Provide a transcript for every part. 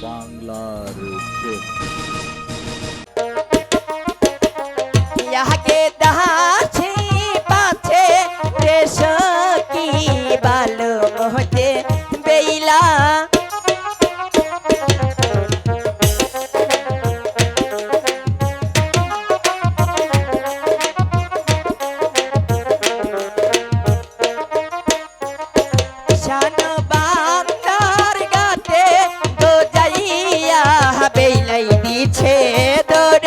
বাংলার চোখ। ইয়াকে দাছে পাছে দেশ কি বালো হতে বেইলা শান বান্দার গাতে দো যাইয়া বেইলাই দিছে দোর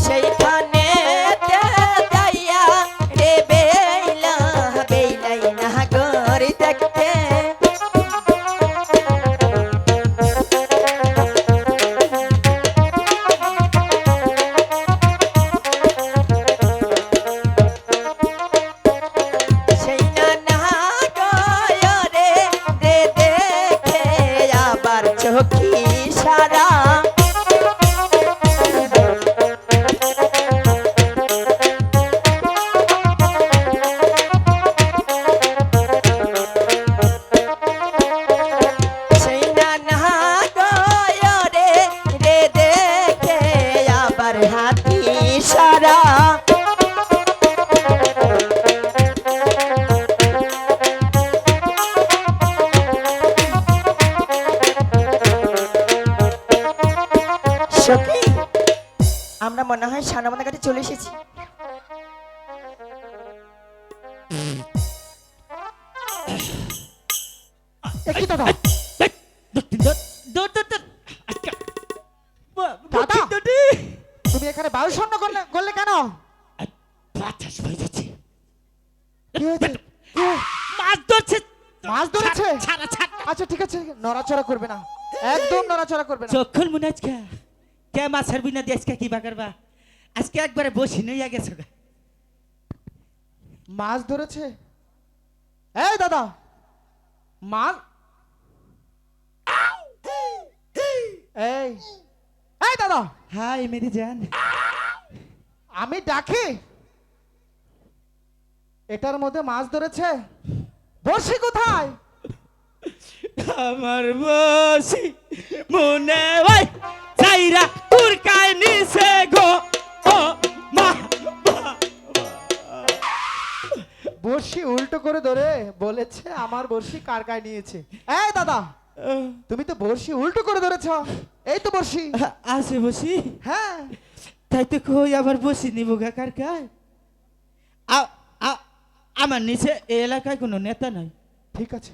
সেইখানে যাইয়া রে বেইলা বেইলাই না গরি দেখতে সেই না না গয়রে রে দেখে আবার চোখি সারা সেই না না গয়রে রে দেখে আবার হাতি সারা সখী আমরা মনে হয় সানামানের কাছে চলে এসেছি। কি দাদা দাদা তুমি এখানে বায়ু শূন্য করলে কেন? বাতাস হয়ে যাচ্ছে, কি হয়েছে? মাছ ধরছে। মাছ ধরেছে? ছাড়া ছাড়া আচ্ছা ঠিক আছে, নড়াচড়া করবে না, একদম নড়াচড়া করবে না। যখন মনে আজকে কে মাছের বিনা দিয়ে আজকে কি বাগারবা, আজকে একবারে বসি নইয়া গেছে গা। মাছ ধরেছে? এই দাদা মাছ এই এই দাদা হাই মেরি জান, আমি ডাকি, এটার মধ্যে মাছ ধরেছে। বড়শি কোথায়? আমার বসি মনে হয় চাইরা কুরকায় নিছে গো ও মা। বড়শি উল্টো করে ধরে বলেছে আমার বড়শি কার গায়ে নিয়েছে। এই দাদা তুমি তো বড়শি উল্টো করে ধরেছ। এই তো বড়শি। আছে বসি, হ্যাঁ তাই তো কই আবার বসি নিব গা কার গায়। আমার নিচে এই এলাকায় কোনো নেতা নাই। ঠিক আছে।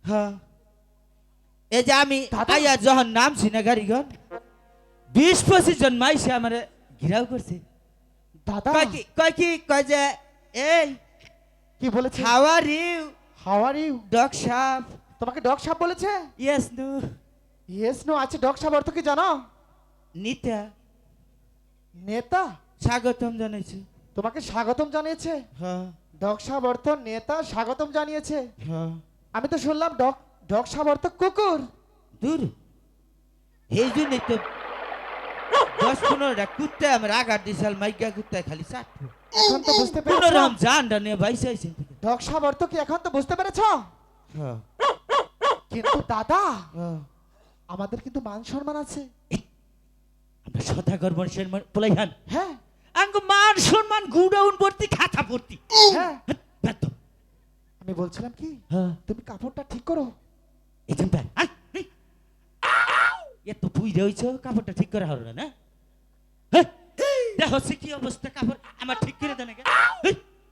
হ্যাঁ, এই যে আমি দাদা। আইয়া যখন নামছি না গাড়িঘর 20-25 জন মাইসে আমার ঘিরাও করছে। দাদা কয় যে এই কি বলেছে? How are you how are you? Dog সাপ। তোমাকে ডগ সাপ বলেছে? ইয়েস নো ইয়েস নো আছে। ডগ সাপ অর্থ কি জানো? নিতা নেতা। স্বাগতম জানাইছি। তোমাকে স্বাগতম জানিয়েছে? হ্যাঁ ডগ সাপ অর্থ নেতা স্বাগতম জানিয়েছে। হ্যাঁ, আমি তো শুনলাম ডগ সাপ অর্থ কুকুর। দূর এই জন্যই তো 10-15টা কুত্তে আমার আঘাত দিশাল মাইকা কুত্তায় খালি চাটবো। এখন তো বুঝতে কোনো পেরেছো? রকম জানটা নিয়ে বাইসে আইছেন। ডগ সাপ অর্থ কি এখন তো বুঝতে পেরেছো? হ্যাঁ কিন্তু দাদা হ্যাঁ, আমাদের কিন্তু মান সম্মান আছে। আমরা সদাগর বংশের পোলাইহান, হ্যাঁ আঙ্গ মান সম্মান গুডাউন ভর্তি খাতা ভর্তি। হ্যাঁ বেদ আমি বলছিলাম কি হ্যাঁ তুমি কাপড়টা ঠিক করো। এই যে প্যান এত পুই রয়েছে কাপড়টা ঠিক করা হলো না। হ্যাঁ, দেখো সে কি অবস্থা, কাপড় আমার ঠিক করে দেন।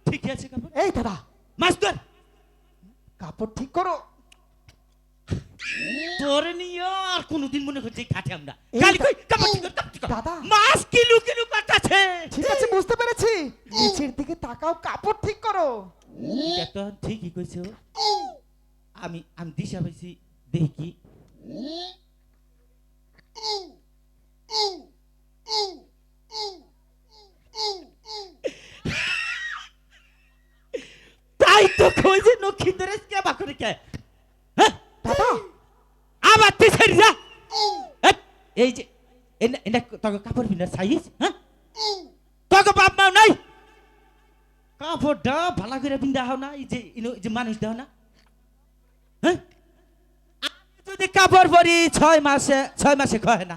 ঠিক আছে কাপড়। এই দাদা মাছ ধর, কাপড় ঠিক করো। তোরে নিয়ে আর কোনোদিন মনে হচ্ছে খাটে আমরা কালি কই কাপড় ঠিক কর, কাপড় ঠিক কর। দাদা মাছ কিলো কিলো কাটাছে। ঠিক আছে বুঝতে পেরেছি, নিচের দিকে তাকাও, কাপড় ঠিক করো। এটা তো ঠিকই কইছো। আমি আমি দিশা পাইছি, দেখি কি তাই তো কই যে নক্ষত্রের কে বাকরে কে। হ্যাঁ দাদা আবার তুই ছেড়ে যা। এই যে এনে তোকে কাপড় পিন্ধার সাইজ হ্যাঁ তোকে বাপ মাও নাই কাপড়টা ভালো করে পিন্ধা হও না এই যে মানুষ দাও না হ্যাঁ আমি যদি কাপড় পরি 6 মাসে কয় না